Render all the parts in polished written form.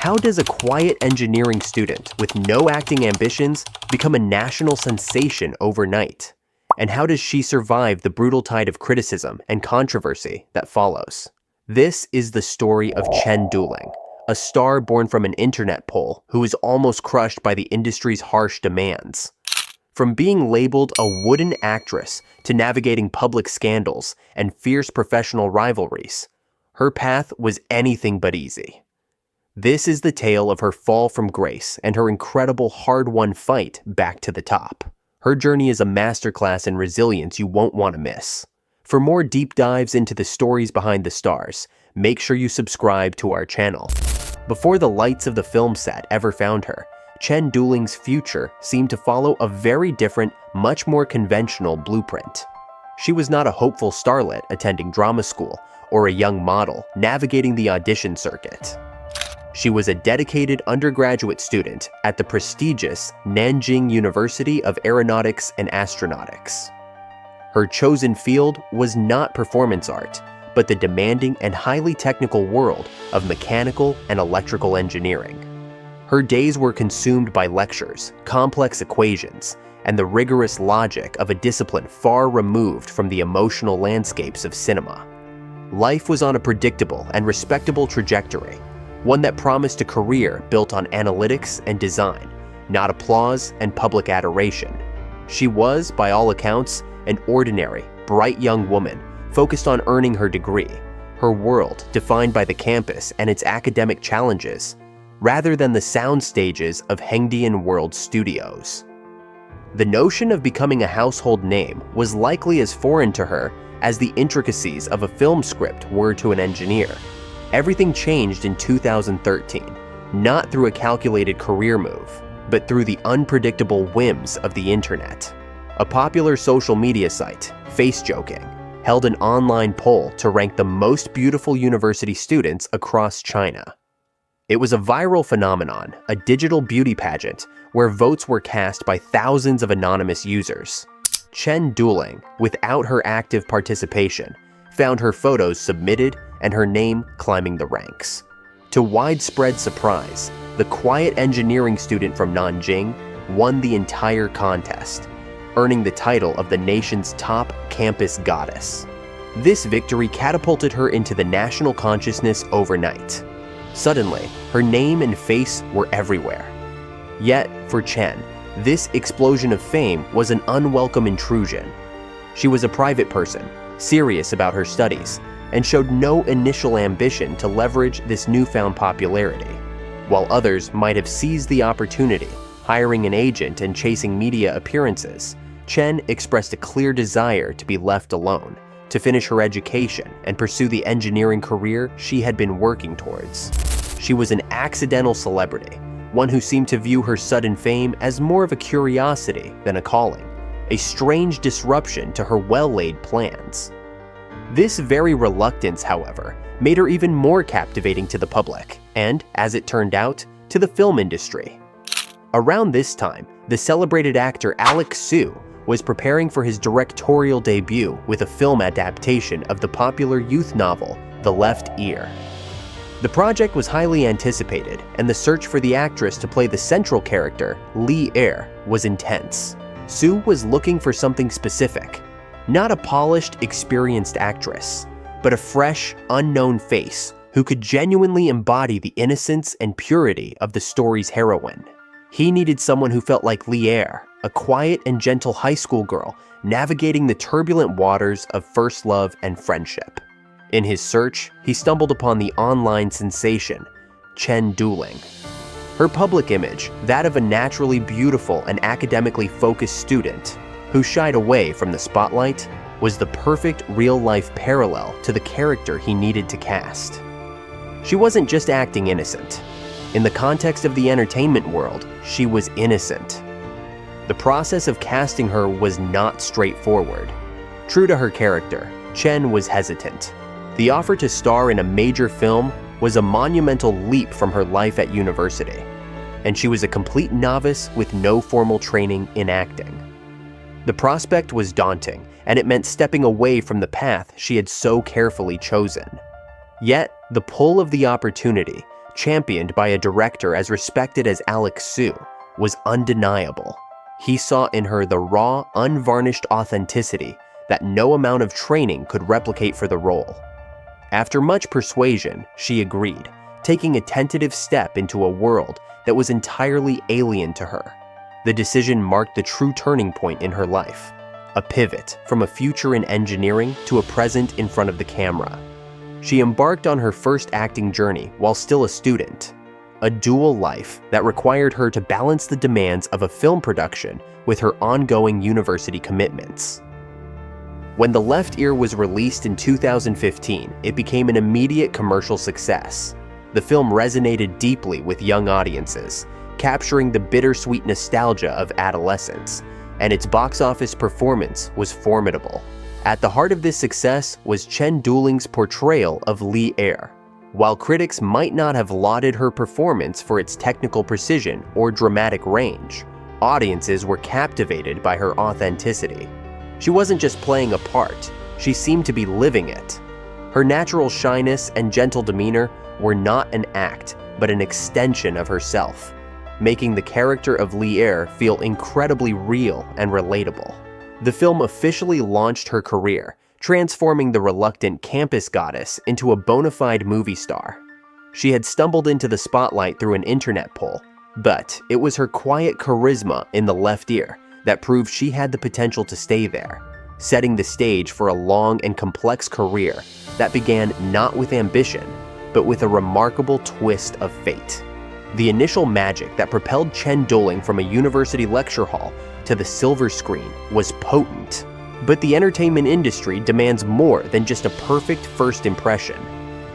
How does a quiet engineering student with no acting ambitions become a national sensation overnight? And how does she survive the brutal tide of criticism and controversy that follows? This is the story of Chen Duling, a star born from an internet poll who was almost crushed by the industry's harsh demands. From being labeled a wooden actress to navigating public scandals and fierce professional rivalries, her path was anything but easy. This is the tale of her fall from grace and her incredible hard-won fight back to the top. Her journey is a masterclass in resilience you won't want to miss. For more deep dives into the stories behind the stars, make sure you subscribe to our channel. Before the lights of the film set ever found her, Chen Duling's future seemed to follow a very different, much more conventional blueprint. She was not a hopeful starlet attending drama school or a young model navigating the audition circuit. She was a dedicated undergraduate student at the prestigious Nanjing University of Aeronautics and Astronautics. Her chosen field was not performance art, but the demanding and highly technical world of mechanical and electrical engineering. Her days were consumed by lectures, complex equations, and the rigorous logic of a discipline far removed from the emotional landscapes of cinema. Life was on a predictable and respectable trajectory, one that promised a career built on analytics and design, not applause and public adoration. She was, by all accounts, an ordinary, bright young woman focused on earning her degree, her world defined by the campus and its academic challenges, rather than the sound stages of Hengdian World Studios. The notion of becoming a household name was likely as foreign to her as the intricacies of a film script were to an engineer. Everything changed in 2013, not through a calculated career move, but through the unpredictable whims of the internet. A popular social media site, FaceJoking, held an online poll to rank the most beautiful university students across China. It was a viral phenomenon, a digital beauty pageant where votes were cast by thousands of anonymous users. Chen Duling, without her active participation, found her photos submitted and her name climbing the ranks. To widespread surprise, the quiet engineering student from Nanjing won the entire contest, earning the title of the nation's top campus goddess. This victory catapulted her into the national consciousness overnight. Suddenly, her name and face were everywhere. Yet, for Chen, this explosion of fame was an unwelcome intrusion. She was a private person, serious about her studies, and showed no initial ambition to leverage this newfound popularity. While others might have seized the opportunity, hiring an agent and chasing media appearances, Chen expressed a clear desire to be left alone, to finish her education and pursue the engineering career she had been working towards. She was an accidental celebrity, one who seemed to view her sudden fame as more of a curiosity than a calling, a strange disruption to her well-laid plans. This very reluctance, however, made her even more captivating to the public and, as it turned out, to the film industry. Around this time, the celebrated actor Alex Su was preparing for his directorial debut with a film adaptation of the popular youth novel, The Left Ear. The project was highly anticipated, and the search for the actress to play the central character, Li Er, was intense. Su was looking for something specific. Not a polished, experienced actress, but a fresh, unknown face who could genuinely embody the innocence and purity of the story's heroine. He needed someone who felt like Li Er, a quiet and gentle high school girl navigating the turbulent waters of first love and friendship. In his search, he stumbled upon the online sensation, Chen Duling. Her public image, that of a naturally beautiful and academically focused student who shied away from the spotlight, was the perfect real-life parallel to the character he needed to cast. She wasn't just acting innocent. In the context of the entertainment world, she was innocent. The process of casting her was not straightforward. True to her character, Chen was hesitant. The offer to star in a major film was a monumental leap from her life at university, and she was a complete novice with no formal training in acting. The prospect was daunting, and it meant stepping away from the path she had so carefully chosen. Yet, the pull of the opportunity championed by a director as respected as Alex Su, was undeniable. He saw in her the raw, unvarnished authenticity that no amount of training could replicate for the role. After much persuasion, she agreed, taking a tentative step into a world that was entirely alien to her. The decision marked the true turning point in her life, a pivot from a future in engineering to a present in front of the camera. She embarked on her first acting journey while still a student, a dual life that required her to balance the demands of a film production with her ongoing university commitments. When The Left Ear was released in 2015, it became an immediate commercial success. The film resonated deeply with young audiences, capturing the bittersweet nostalgia of adolescence, and its box office performance was formidable. At the heart of this success was Chen Duling's portrayal of Li Er. While critics might not have lauded her performance for its technical precision or dramatic range, audiences were captivated by her authenticity. She wasn't just playing a part, she seemed to be living it. Her natural shyness and gentle demeanor were not an act, but an extension of herself, making the character of Li Er feel incredibly real and relatable. The film officially launched her career, transforming the reluctant campus goddess into a bona fide movie star. She had stumbled into the spotlight through an internet poll, but it was her quiet charisma in The Left Ear that proved she had the potential to stay there, setting the stage for a long and complex career that began not with ambition, but with a remarkable twist of fate. The initial magic that propelled Chen Duling from a university lecture hall to the silver screen was potent. But the entertainment industry demands more than just a perfect first impression.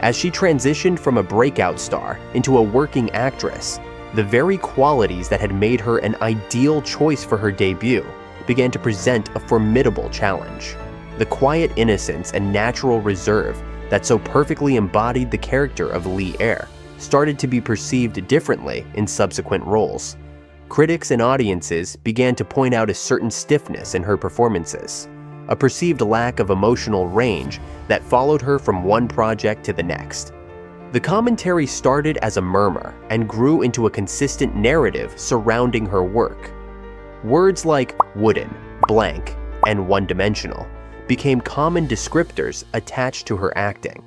As she transitioned from a breakout star into a working actress, the very qualities that had made her an ideal choice for her debut began to present a formidable challenge. The quiet innocence and natural reserve that so perfectly embodied the character of Li Er started to be perceived differently in subsequent roles. Critics and audiences began to point out a certain stiffness in her performances, a perceived lack of emotional range that followed her from one project to the next. The commentary started as a murmur and grew into a consistent narrative surrounding her work. Words like wooden, blank, and one-dimensional became common descriptors attached to her acting.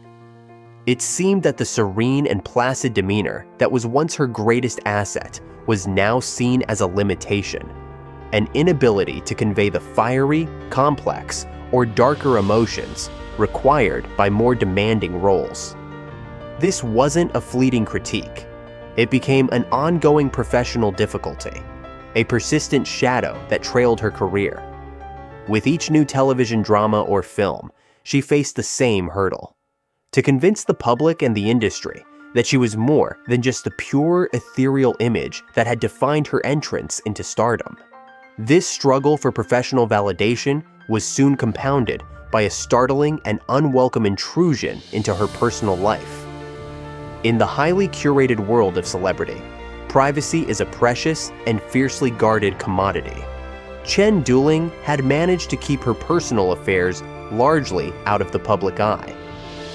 It seemed that the serene and placid demeanor that was once her greatest asset was now seen as a limitation, an inability to convey the fiery, complex, or darker emotions required by more demanding roles. This wasn't a fleeting critique. It became an ongoing professional difficulty, a persistent shadow that trailed her career. With each new television drama or film, she faced the same hurdle: to convince the public and the industry that she was more than just the pure ethereal image that had defined her entrance into stardom. This struggle for professional validation was soon compounded by a startling and unwelcome intrusion into her personal life. In the highly curated world of celebrity, privacy is a precious and fiercely guarded commodity. Chen Duling had managed to keep her personal affairs largely out of the public eye,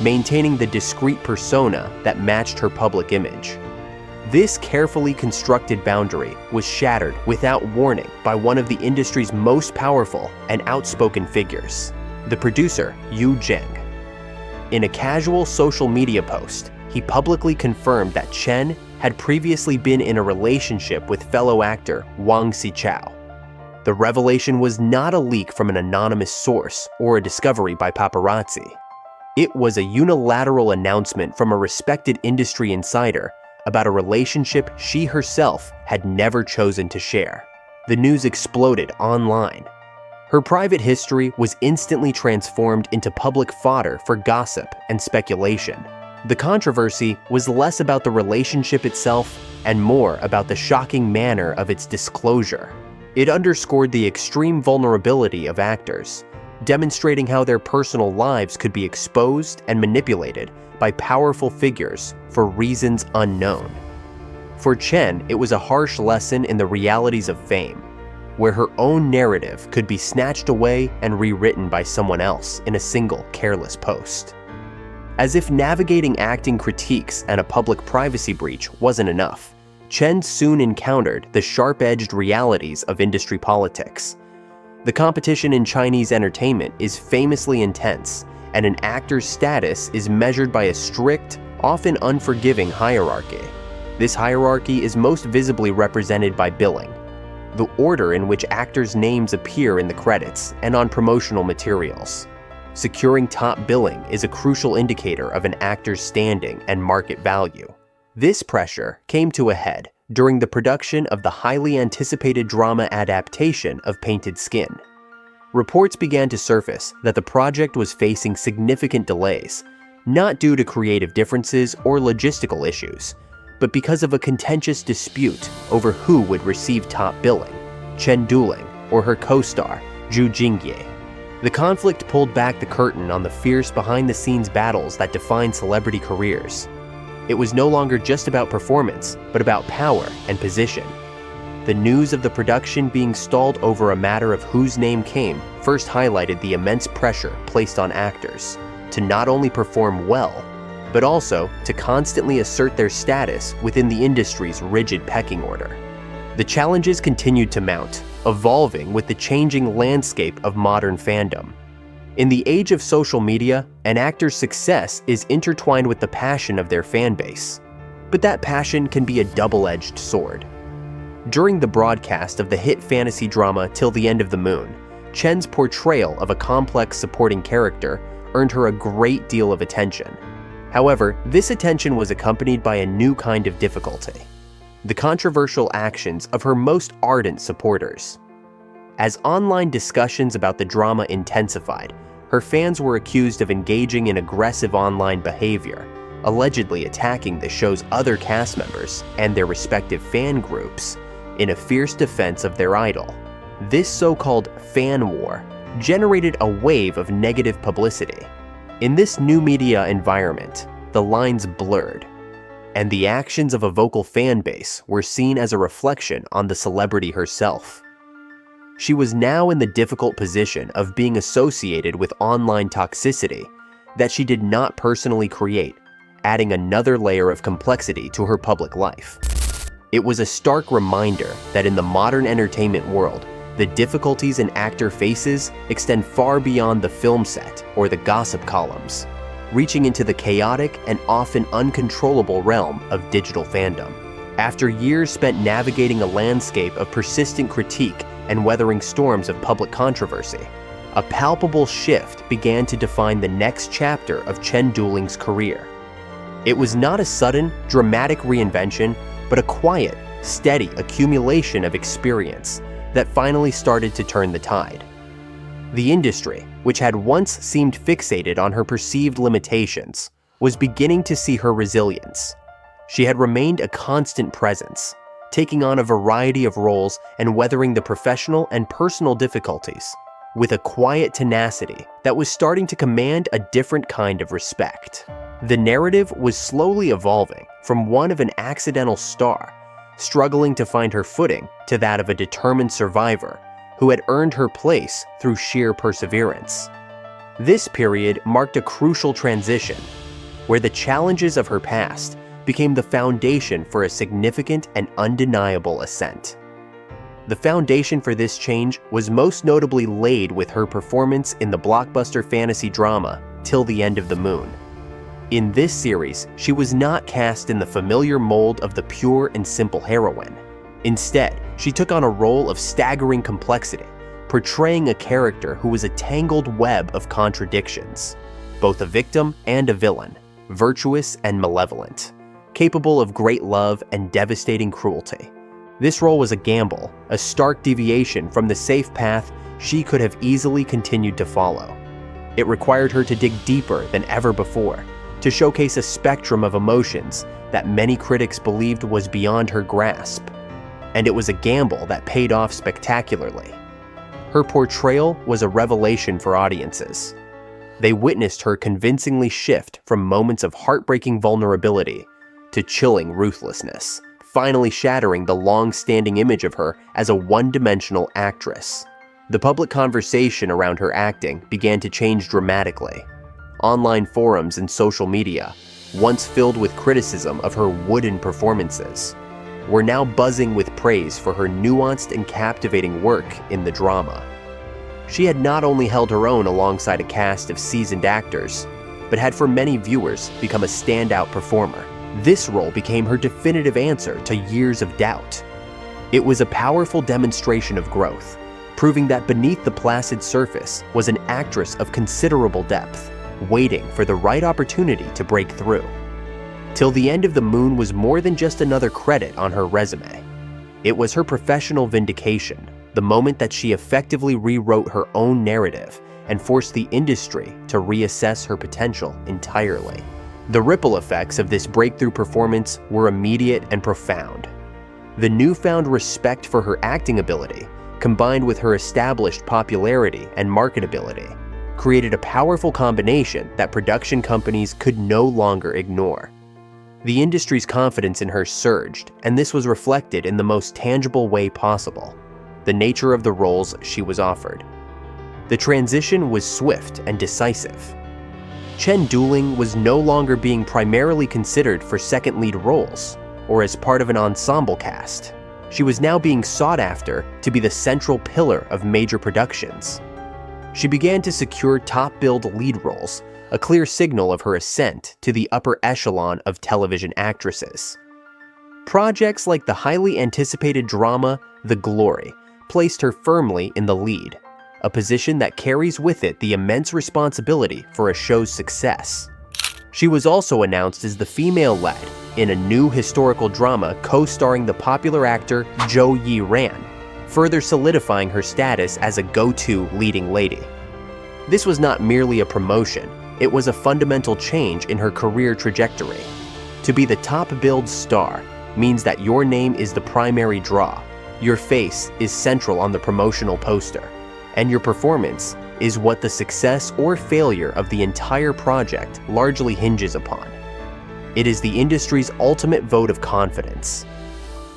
maintaining the discreet persona that matched her public image. This carefully constructed boundary was shattered without warning by one of the industry's most powerful and outspoken figures, the producer Yu Zheng. In a casual social media post, he publicly confirmed that Chen had previously been in a relationship with fellow actor Wang Xichao. The revelation was not a leak from an anonymous source or a discovery by paparazzi. It was a unilateral announcement from a respected industry insider about a relationship she herself had never chosen to share. The news exploded online. Her private history was instantly transformed into public fodder for gossip and speculation. The controversy was less about the relationship itself and more about the shocking manner of its disclosure. It underscored the extreme vulnerability of actors, demonstrating how their personal lives could be exposed and manipulated by powerful figures for reasons unknown. For Chen, it was a harsh lesson in the realities of fame, where her own narrative could be snatched away and rewritten by someone else in a single careless post. As if navigating acting critiques and a public privacy breach wasn't enough, Chen soon encountered the sharp-edged realities of industry politics. The competition in Chinese entertainment is famously intense, and an actor's status is measured by a strict, often unforgiving hierarchy. This hierarchy is most visibly represented by billing, the order in which actors' names appear in the credits and on promotional materials. Securing top billing is a crucial indicator of an actor's standing and market value. This pressure came to a head during the production of the highly anticipated drama adaptation of Painted Skin. Reports began to surface that the project was facing significant delays, not due to creative differences or logistical issues, but because of a contentious dispute over who would receive top billing, Chen Duling or her co-star, Zhu Jingye. The conflict pulled back the curtain on the fierce behind-the-scenes battles that define celebrity careers. It was no longer just about performance, but about power and position. The news of the production being stalled over a matter of whose name came first highlighted the immense pressure placed on actors to not only perform well, but also to constantly assert their status within the industry's rigid pecking order. The challenges continued to mount, evolving with the changing landscape of modern fandom. In the age of social media, an actor's success is intertwined with the passion of their fan base. But that passion can be a double-edged sword. During the broadcast of the hit fantasy drama Till the End of the Moon, Chen's portrayal of a complex supporting character earned her a great deal of attention. However, this attention was accompanied by a new kind of difficulty: the controversial actions of her most ardent supporters. As online discussions about the drama intensified, her fans were accused of engaging in aggressive online behavior, allegedly attacking the show's other cast members and their respective fan groups in a fierce defense of their idol. This so-called fan war generated a wave of negative publicity. In this new media environment, the lines blurred, and the actions of a vocal fan base were seen as a reflection on the celebrity herself. She was now in the difficult position of being associated with online toxicity that she did not personally create, adding another layer of complexity to her public life. It was a stark reminder that in the modern entertainment world, the difficulties an actor faces extend far beyond the film set or the gossip columns, reaching into the chaotic and often uncontrollable realm of digital fandom. After years spent navigating a landscape of persistent critique and weathering storms of public controversy, a palpable shift began to define the next chapter of Chen Duling's career. It was not a sudden, dramatic reinvention, but a quiet, steady accumulation of experience that finally started to turn the tide. The industry, which had once seemed fixated on her perceived limitations, was beginning to see her resilience. She had remained a constant presence, taking on a variety of roles and weathering the professional and personal difficulties with a quiet tenacity that was starting to command a different kind of respect. The narrative was slowly evolving from one of an accidental star, struggling to find her footing, to that of a determined survivor who had earned her place through sheer perseverance. This period marked a crucial transition, where the challenges of her past became the foundation for a significant and undeniable ascent. The foundation for this change was most notably laid with her performance in the blockbuster fantasy drama Till the End of the Moon. In this series, she was not cast in the familiar mold of the pure and simple heroine. Instead, she took on a role of staggering complexity, portraying a character who was a tangled web of contradictions, both a victim and a villain, virtuous and malevolent, capable of great love and devastating cruelty. This role was a gamble, a stark deviation from the safe path she could have easily continued to follow. It required her to dig deeper than ever before, to showcase a spectrum of emotions that many critics believed was beyond her grasp. And it was a gamble that paid off spectacularly. Her portrayal was a revelation for audiences. They witnessed her convincingly shift from moments of heartbreaking vulnerability to chilling ruthlessness, finally shattering the long-standing image of her as a one-dimensional actress. The public conversation around her acting began to change dramatically. online forums and social media, once filled with criticism of her wooden performances, were now buzzing with praise for her nuanced and captivating work in the drama. She had not only held her own alongside a cast of seasoned actors, but had for many viewers become a standout performer. This role became her definitive answer to years of doubt. It was a powerful demonstration of growth, proving that beneath the placid surface was an actress of considerable depth, waiting for the right opportunity to break through. Till the End of the Moon was more than just another credit on her resume. It was her professional vindication, the moment that she effectively rewrote her own narrative and forced the industry to reassess her potential entirely. The ripple effects of this breakthrough performance were immediate and profound. The newfound respect for her acting ability, combined with her established popularity and marketability, created a powerful combination that production companies could no longer ignore. The industry's confidence in her surged, and this was reflected in the most tangible way possible: the nature of the roles she was offered. The transition was swift and decisive. Chen Duling was no longer being primarily considered for second lead roles or as part of an ensemble cast. She was now being sought after to be the central pillar of major productions. She began to secure top-billed lead roles, a clear signal of her ascent to the upper echelon of television actresses. Projects like the highly anticipated drama The Glory placed her firmly in the lead, a position that carries with it the immense responsibility for a show's success. She was also announced as the female lead in a new historical drama co-starring the popular actor Zhou Yiran, further solidifying her status as a go-to leading lady. This was not merely a promotion, it was a fundamental change in her career trajectory. To be the top-billed star means that your name is the primary draw, your face is central on the promotional poster, and your performance is what the success or failure of the entire project largely hinges upon. It is the industry's ultimate vote of confidence,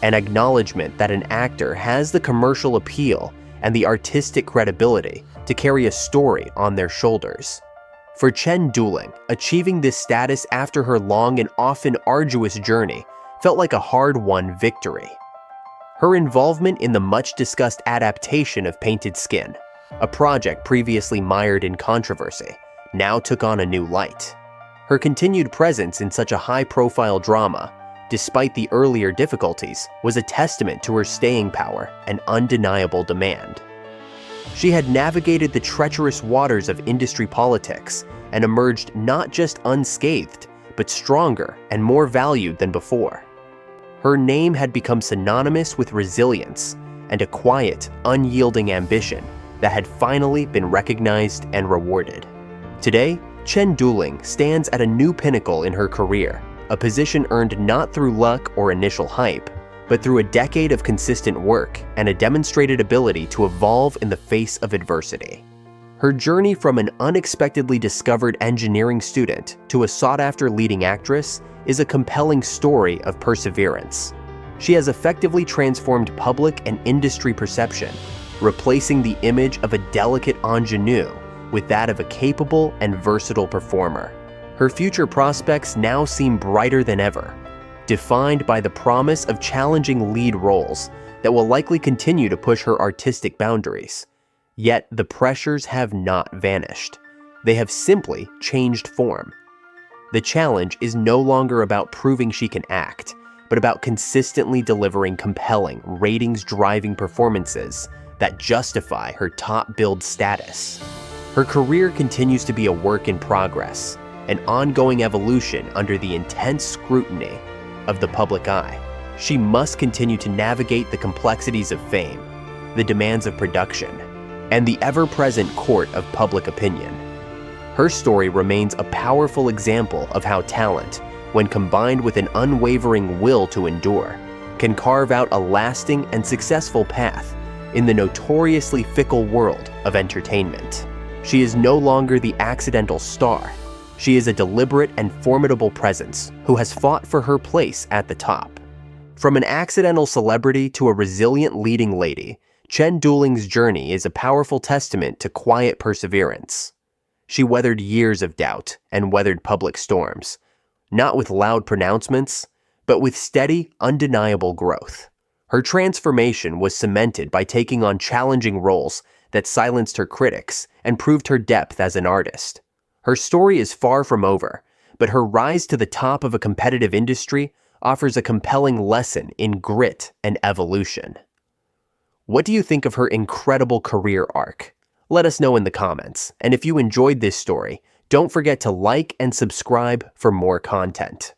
an acknowledgement that an actor has the commercial appeal and the artistic credibility to carry a story on their shoulders. For Chen Duling, achieving this status after her long and often arduous journey felt like a hard-won victory. Her involvement in the much-discussed adaptation of Painted Skin, a project previously mired in controversy, now took on a new light. Her continued presence in such a high-profile drama, despite the earlier difficulties, was a testament to her staying power and undeniable demand. She had navigated the treacherous waters of industry politics and emerged not just unscathed, but stronger and more valued than before. Her name had become synonymous with resilience and a quiet, unyielding ambition that had finally been recognized and rewarded. Today, Chen Duling stands at a new pinnacle in her career, a position earned not through luck or initial hype, but through a decade of consistent work and a demonstrated ability to evolve in the face of adversity. Her journey from an unexpectedly discovered engineering student to a sought-after leading actress is a compelling story of perseverance. She has effectively transformed public and industry perception, replacing the image of a delicate ingenue with that of a capable and versatile performer. Her future prospects now seem brighter than ever, defined by the promise of challenging lead roles that will likely continue to push her artistic boundaries. Yet the pressures have not vanished. They have simply changed form. The challenge is no longer about proving she can act, but about consistently delivering compelling, ratings-driving performances that justify her top-billed status. Her career continues to be a work in progress, an ongoing evolution under the intense scrutiny of the public eye. She must continue to navigate the complexities of fame, the demands of production, and the ever-present court of public opinion. Her story remains a powerful example of how talent, when combined with an unwavering will to endure, can carve out a lasting and successful path in the notoriously fickle world of entertainment. She is no longer the accidental star. She is a deliberate and formidable presence who has fought for her place at the top. From an accidental celebrity to a resilient leading lady, Chen Duling's journey is a powerful testament to quiet perseverance. She weathered years of doubt and weathered public storms, not with loud pronouncements, but with steady, undeniable growth. Her transformation was cemented by taking on challenging roles that silenced her critics and proved her depth as an artist. Her story is far from over, but her rise to the top of a competitive industry offers a compelling lesson in grit and evolution. What do you think of her incredible career arc? Let us know in the comments, and if you enjoyed this story, don't forget to like and subscribe for more content.